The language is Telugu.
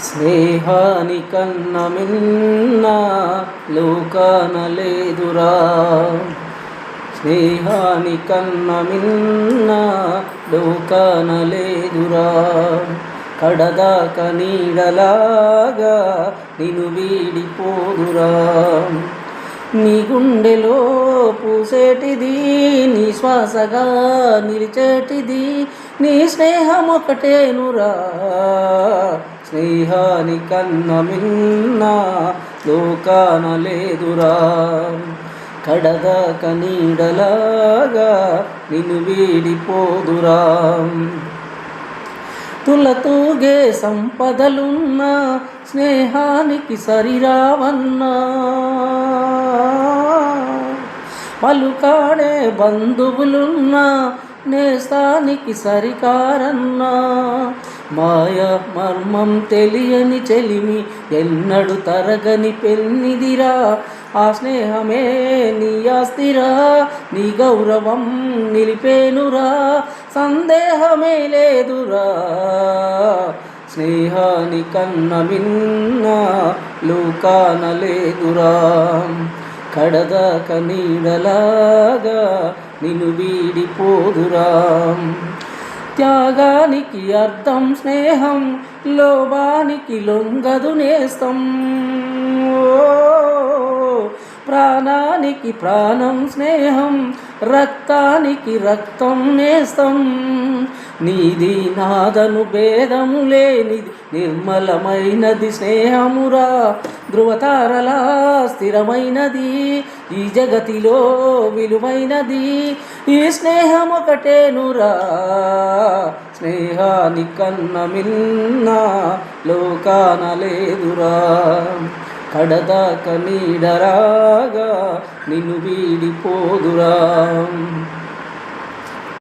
స్నేహానికన్న మిన్న లోకాన లేదురా, స్నేహానికన్న మిన్న లోకాన లేదురా. కడదాక నీడలాగా నిన్ను వీడిపోదురా. నీ గుండెలో పూసేటిది, నీ శ్వాసగా నిలిచేటిది నీ స్నేహం ఒకటేనురా. స్నేహానికన్న మిన్న లోకాన లేదురా. కడదాక నీడలాగా నిన్ను వీడిపోదురా. తులతూగే సంపదలున్నా స్నేహానికి సరిరావన్నా, పలుకాడే బంధువులున్నా నేస్తానికి సరికారన్నా. మాయ మర్మం తెలియని చెలిమి ఎన్నడు తరగని పెన్నిదిరా. ఆ స్నేహమే నీ ఆస్తిరా, నీ గౌరవం నిలిపేనురా. సందేహమే లేదురా. స్నేహానికన్న మిన్న లోకాన లేదురా. కడదాక నీడలాగా నిన్ను వీడిపోదురా. త్యాగానికి అర్థం స్నేహం, లోభానికి లొంగదు నేస్తం. ప్రాణానికి ప్రాణం స్నేహం, రక్తానికి రక్తం నేస్తం. నీది నాదను భేదము లేనిది నిర్మలమైనది స్నేహమురా. ధృవతారలా స్థిరమైనది ఈ జగతిలో విలువైనది ఈ స్నేహం ఒకటేనురా. స్నేహానికన్న మిన్న లోకాన లేదురా. కడదాక నీడరాగా నిన్ను వీడిపోదురా.